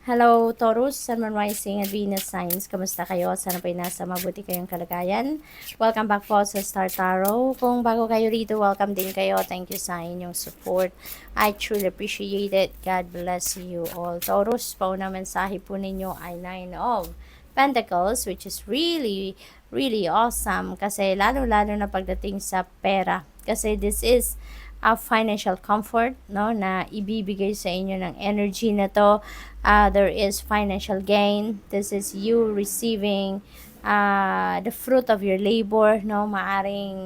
Hello, Taurus, Sun, Moon, Rising, at Venus signs. Kamusta kayo? Sana po'y nasa mabuti kayong kalagayan. Welcome back po sa Star Tarot. Kung bago kayo rito, welcome din kayo. Thank you sa inyong support. I truly appreciate it. God bless you all. Taurus, pauna mensahe po ninyo ay 9 of Pentacles, which is really, really awesome. Kasi lalo-lalo na pagdating sa pera. Kasi this is a financial comfort, no, na ibibigay sa inyo ng energy na to. There is financial gain. This is you receiving the fruit of your labor, no, maaring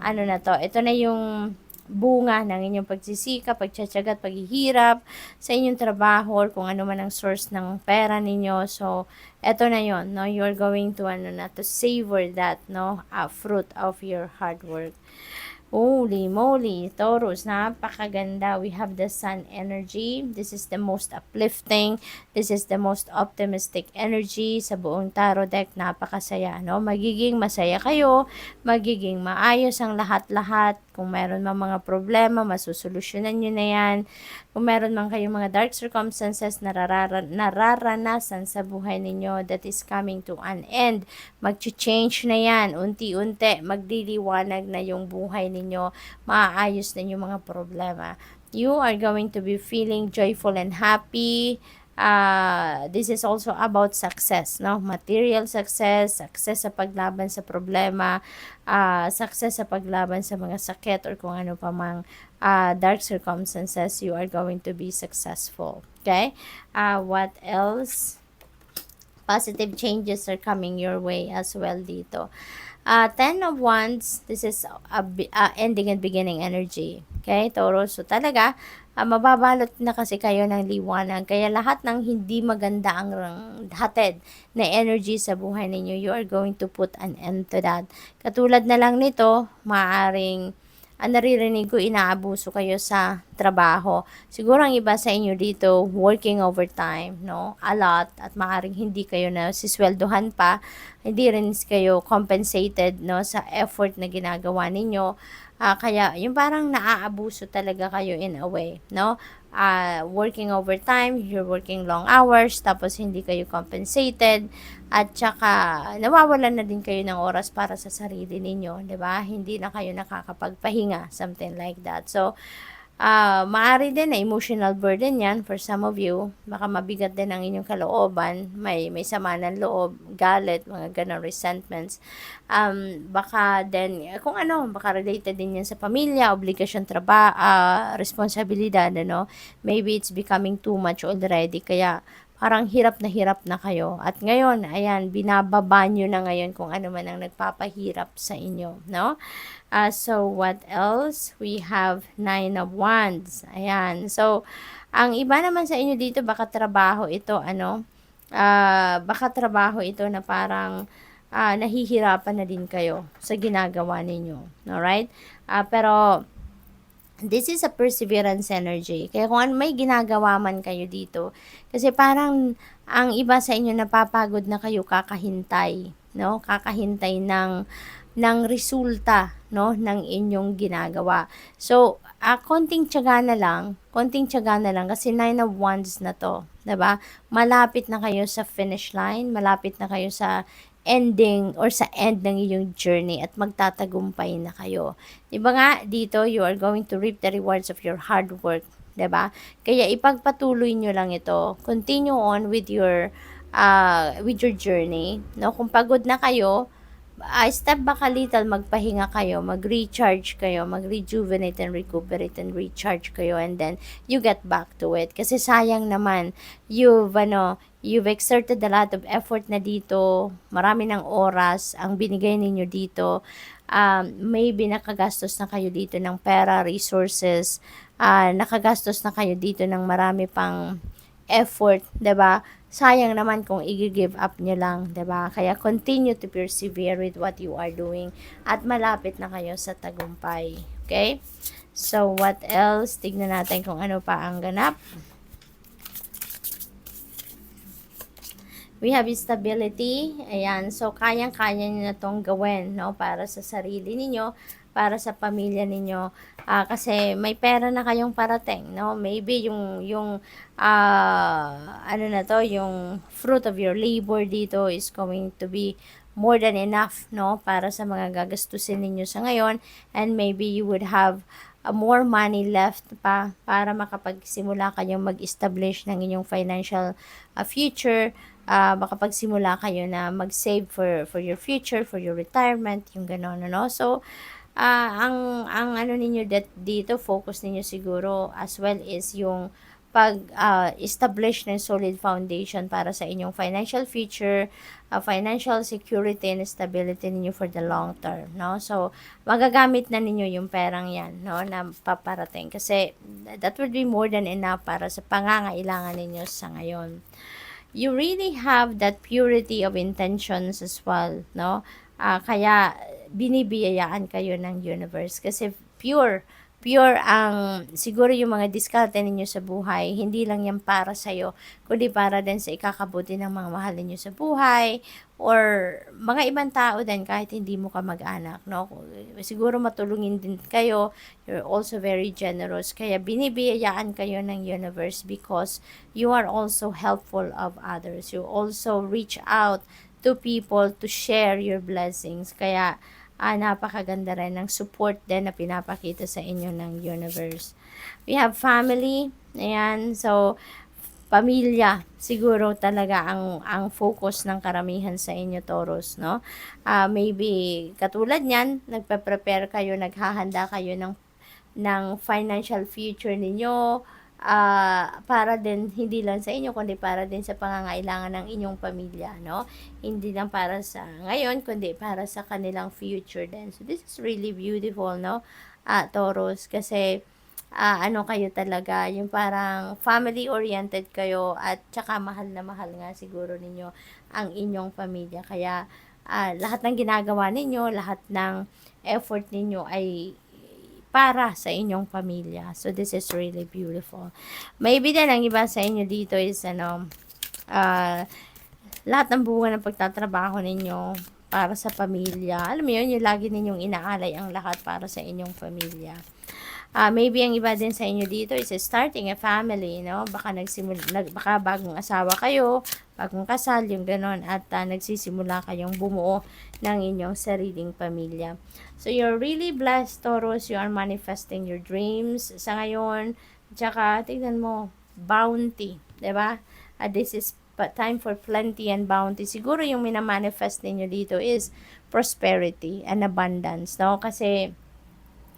ano na to, ito na yung bunga ng inyong pagsisikap, pagtsatsaga at paghihirap sa inyong trabaho or kung ano man ang source ng pera ninyo. So, eto na yon, no, you're going to to savor that, no, fruit of your hard work. Holy moly, Taurus, napakaganda. We have the sun energy. This is the most uplifting. This is the most optimistic energy sa buong tarot deck. Napakasaya, no? Magiging masaya kayo. Magiging maayos ang lahat-lahat. Kung meron mang mga problema, masusolusyonan nyo na yan. Kung meron man kayong mga dark circumstances na nararanasan sa buhay ninyo that is coming to an end, mag-change na yan. Unti-unti, magliliwanag na yung buhay ninyo. Maaayos na yung mga problema. You are going to be feeling joyful and happy. This is also about success, no? Material success, success sa paglaban sa problema, success sa paglaban sa mga sakit or kung ano pa mang dark circumstances, you are going to be successful. Okay? What else? Positive changes are coming your way as well dito. Ten of Wands, this is ending and beginning energy. Okay, Taurus. So talaga, mababalot na kasi kayo ng liwanag. Kaya lahat ng hindi maganda ang hatid na energy sa buhay ninyo, you are going to put an end to that. Katulad na lang nito, maaring naririnig ko inaabuso kayo sa trabaho. Siguro ang iba sa inyo dito, working overtime, no? A lot. At maaaring hindi kayo na sisweldohan pa. Hindi rin kayo compensated, no? Sa effort na ginagawa ninyo. Kaya, yung parang naaabuso talaga kayo in a way, no? Working overtime, you're working long hours, tapos hindi kayo compensated, at saka nawawalan na din kayo ng oras para sa sarili ninyo, 'di ba? Hindi na kayo nakakapagpahinga, something like that. So, maaari din na emotional burden yan for some of you. Baka mabigat din ang inyong kalooban. May sama ng loob, galit, mga ganun, resentments. Baka din, kung ano, baka related din yan sa pamilya, obligasyon, responsibilidad, ano. Maybe it's becoming too much already. Kaya, parang hirap na kayo. At ngayon, ayan, binababa nyo na ngayon kung ano man ang nagpapahirap sa inyo, no? So, what else? We have 9 of Wands. Ayan. So, ang iba naman sa inyo dito, baka trabaho ito, ano? Baka trabaho ito na parang nahihirapan na din kayo sa ginagawa ninyo. Alright? Pero, this is a perseverance energy. Kaya kung may ginagawa man kayo dito, kasi parang ang iba sa inyo napapagod na kayo kakahintay, no? Kakahintay ng resulta, no, ng inyong ginagawa. So, konting tiyaga na lang kasi 9 of Wands na to, 'di ba? Malapit na kayo sa finish line, malapit na kayo sa ending or sa end ng iyong journey at magtatagumpay na kayo. 'Di ba nga dito, you are going to reap the rewards of your hard work, 'di ba? Kaya ipagpatuloy nyo lang ito. Continue on with your journey, no? Kung pagod na kayo, step back a little, magpahinga kayo, mag-recharge kayo, mag-rejuvenate and recuperate and recharge kayo, and then you get back to it. Kasi sayang naman, you've exerted a lot of effort na dito, marami ng oras ang binigay ninyo dito, maybe nakagastos na kayo dito ng pera, resources, nakagastos na kayo dito ng marami pang effort, 'di ba? Sayang naman kung i-give up nyo lang, 'di ba? Kaya continue to persevere with what you are doing at malapit na kayo sa tagumpay. Okay? So, what else? Tignan natin kung ano pa ang ganap. We have stability. Ayan. So, kayang-kaya nyo na itong gawin, no? Para sa sarili ninyo, para sa pamilya ninyo. Kasi may pera na kayong parating, no? Maybe ano na 'to, yung fruit of your labor dito is going to be more than enough, no, para sa mga gagastusin ninyo sa ngayon, and maybe you would have more money left pa para makapagsimula kayong mag-establish ng inyong financial future. Makapagsimula kayo na mag-save for your future, for your retirement, yung gano'n, ano. So, ang ano ninyo dito, focus ninyo siguro as well is yung establish ng solid foundation para sa inyong financial future, financial security and stability ninyo for the long term, no? So, magagamit na ninyo yung perang yan, no, na paparating. Kasi, that would be more than enough para sa pangangailangan ninyo sa ngayon. You really have that purity of intentions as well, no? Kaya binibiyayaan kayo ng universe kasi pure ang siguro yung mga diskarte ninyo sa buhay, hindi lang yan para sa'yo, kundi para din sa ikakabuti ng mga mahal ninyo sa buhay, or mga ibang tao din kahit hindi mo kamag-anak, no? Siguro matulungin din kayo, you're also very generous, kaya binibiyayaan kayo ng universe because you are also helpful of others. You also reach out to people to share your blessings. Kaya, napakaganda rin ng support din na pinapakita sa inyo ng universe. We have family. Ayan. So, pamilya siguro talaga ang focus ng karamihan sa inyo, Taurus, no? Maybe katulad niyan, nagpe-prepare kayo, naghahanda kayo ng financial future ninyo, para din hindi lang sa inyo kundi para din sa pangangailangan ng inyong pamilya, no? Hindi lang para sa ngayon kundi para sa kanilang future din. So this is really beautiful, no? Taurus, kasi ano kayo talaga, yung parang family oriented kayo at saka mahal na mahal nga siguro ninyo ang inyong pamilya. Kaya lahat ng ginagawa ninyo, lahat ng effort ninyo ay para sa inyong pamilya. So, this is really beautiful. Maybe din ang iba sa inyo dito is, lahat ng bunga ng pagtatrabaho ninyo para sa pamilya. Alam mo yun, yung lagi ninyong inaalay ang lahat para sa inyong pamilya. Maybe ang iba din sa inyo dito is starting a family, no? Baka baka bagong asawa kayo, bagong kasal, yung ganon, at nagsisimula kayong bumuo ng inyong sariling pamilya. So, you're really blessed, Taurus. You are manifesting your dreams sa ngayon. Tsaka, tignan mo, bounty, diba? This is time for plenty and bounty. Siguro yung minamanifest ninyo dito is prosperity and abundance, no? Kasi,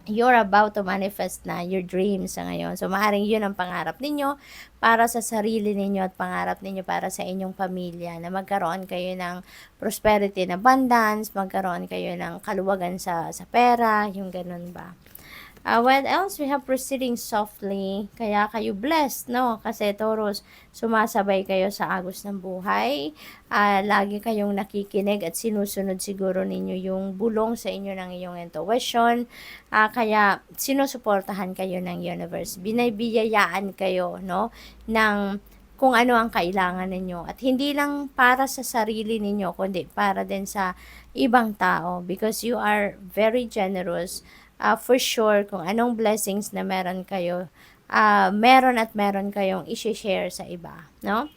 you're about to manifest na your dreams sa ngayon. So, maaaring yun ang pangarap ninyo para sa sarili ninyo at pangarap ninyo para sa inyong pamilya, na magkaroon kayo ng prosperity and abundance, magkaroon kayo ng kaluwagan sa pera, yung ganun ba. What else? We have proceeding softly. Kaya kayo blessed, no? Kasi Taurus, sumasabay kayo sa agos ng buhay. Lagi kayong nakikinig at sinusunod siguro ninyo yung bulong sa inyo ng iyong intuition. Kaya sinusuportahan kayo ng universe. Binibiyayaan kayo, no? Ng kung ano ang kailangan ninyo. At hindi lang para sa sarili ninyo, kundi para din sa ibang tao. Because you are very generous. For sure, kung anong blessings na meron kayo, meron kayong i-share sa iba, no?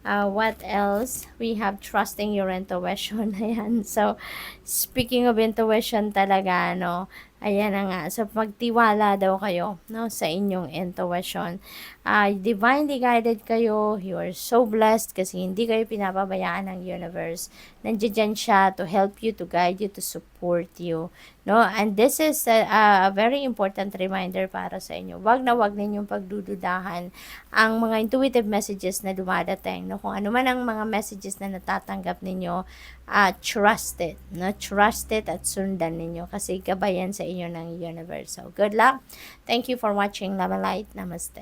What else? We have trusting your intuition. Ayan. So, speaking of intuition talaga, no? Ayan na nga. So, magtiwala daw kayo, no, sa inyong intuition. Divinely guided kayo. You are so blessed kasi hindi kayo pinapabayaan ng universe. Nandiyan siya to help you, to guide you, to support you. No? And this is a very important reminder para sa inyo. Wag na wag ninyong pagdududahan ang mga intuitive messages na dumadating. No? Kung ano man ang mga messages na natatanggap ninyo, trust it. No? Trust it at sundan ninyo kasi gabayan sa inyo ng universe. So, good luck. Thank you for watching. Love and light. Namaste.